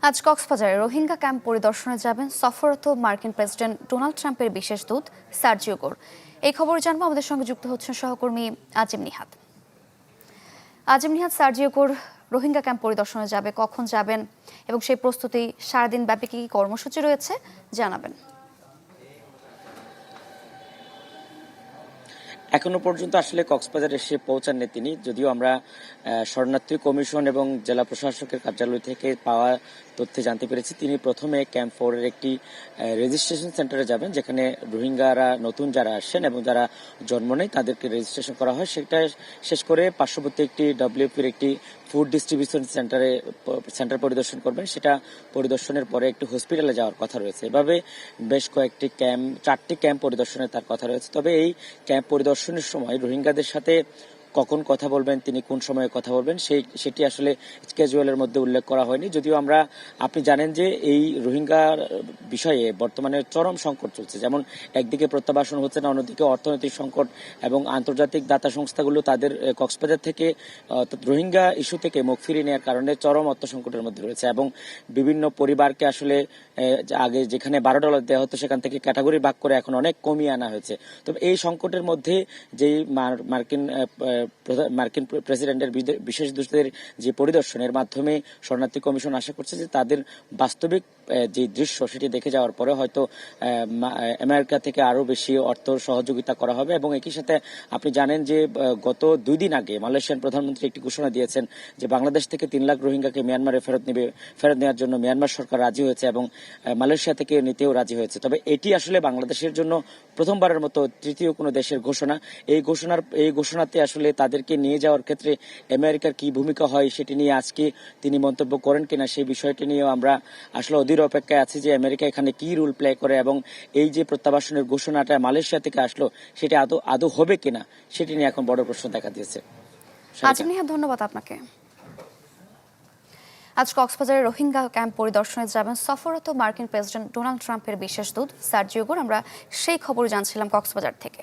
আজ কক্সবাজারে রোহিঙ্গা ক্যাম্প পরিদর্শনে যাবেন সফররত মার্কিন প্রেসিডেন্ট ডোনাল্ড ট্রাম্পের বিশেষ দূত সার্জিও গোর। এই খবর জানবো, আমাদের সঙ্গে যুক্ত হচ্ছেন সহকর্মী আজিম নিহাত। সার্জিও গোর রোহিঙ্গা ক্যাম্প পরিদর্শনে যাবে, কখন যাবেন এবং সেই প্রস্তুতি সারাদিন ব্যাপী কি কর্মসূচি রয়েছে জানাবেন। এখনো পর্যন্ত আসলে কক্সবাজার এসে পৌঁছাননি তিনি, যদিও আমরা শরণার্থী কমিশন এবং জেলা প্রশাসকের কার্যালয় থেকে পাওয়া তথ্যে জানতে পেরেছি তিনি প্রথমে ক্যাম্প 4 এর একটি রেজিস্ট্রেশন সেন্টারে যাবেন, যেখানে রোহিঙ্গারা নতুন যারা আসছেন এবং যারা জন্ম নেয় তাদেরকে রেজিস্ট্রেশন করা হয়। সেটা শেষ করে পার্শ্ববর্তী একটি ডব্লিউপির একটি ফুড ডিস্ট্রিবিউশন সেন্টার পরিদর্শন করবেন। সেটা পরিদর্শনের পরে একটি হসপিটালে যাওয়ার কথা রয়েছে। এভাবে বেশ কয়েকটি ক্যাম্প, 4টি ক্যাম্প পরিদর্শনের তার কথা রয়েছে। তবে এই ক্যাম্প পরিদর্শনের সময় রোহিঙ্গাদের সাথে কখন কথা বলবেন, তিনি কোন সময়ে কথা বলবেন সেটি আসলে স্কেজুয়ালের মধ্যে উল্লেখ করা হয়নি। যদিও আপনি জানেন যে এই রোহিঙ্গার বিষয়ে বর্তমানে চরম সংকট চলছে। যেমন একদিকে প্রত্যাবাসন হচ্ছে না, অন্যদিকে অর্থনৈতিক সংকট এবং আন্তর্জাতিক দাতা সংস্থাগুলো তাদের কক্সবাজার থেকে রোহিঙ্গা ইস্যু থেকে মুখ ফিরিয়ে নেওয়ার কারণে চরম অর্থ সংকটের মধ্যে রয়েছে এবং বিভিন্ন পরিবারকে আসলে আগে যেখানে $12 দেওয়া হতো সেখান থেকে ক্যাটাগরি ভাগ করে এখন অনেক কমিয়ে আনা হয়েছে। তবে এই সংকটের মধ্যে যেই মার্কিন প্রেসিডেন্টের বিশেষ দূতের যে পরিদর্শনের মাধ্যমে শরণার্থী কমিশন আশা করছে যে তাদের বাস্তবিক যে দৃশ্য সেটি দেখে যাওয়ার পরে হয়তো আমেরিকা থেকে আরো বেশি অর্থ সহযোগিতা করা হবে। এবং একই সাথে আপনি জানেন যে গত 2 দিন আগে মালয়েশিয়ান প্রধানমন্ত্রী একটি ঘোষণা দিয়েছেন যে বাংলাদেশ থেকে 3 লাখ রোহিঙ্গাকে মিয়ানমারে ফেরত নেওয়ার জন্য মিয়ানমার সরকার রাজি হয়েছে এবং মালয়েশিয়া থেকে নিতেও রাজি হয়েছে। তবে এটি আসলে বাংলাদেশের জন্য প্রথমবারের মতো তৃতীয় কোনো দেশের ঘোষণা। এই ঘোষণাতে আসলে তাদেরকে নিয়ে যাওয়ার ক্ষেত্রে আমেরিকার কি ভূমিকা হয় সেটি নিয়ে আজকে তিনি মন্তব্য করেন কিনা সেই বিষয়টি নিয়েও আমরা আসলে অধীর অপেক্ষায় আছি যে আমেরিকা এখানে কি রোল প্লে করে এবং এই যে প্রত্যাবাসনের ঘোষণাটা মালয়েশিয়া থেকে আসলো সেটি আদৌ হবে কিনা সেটি নিয়ে এখন বড় প্রশ্ন দেখা দিয়েছে। ধন্যবাদ আপনাকে। আজ কক্সবাজারের রোহিঙ্গা ক্যাম্প পরিদর্শনে যাবেন সফররত মার্কিন প্রেসিডেন্ট ডোনাল্ড ট্রাম্পের বিশেষ দূত সার্জিও গোর। আমরা সেই খবর জানছিলাম কক্সবাজার থেকে।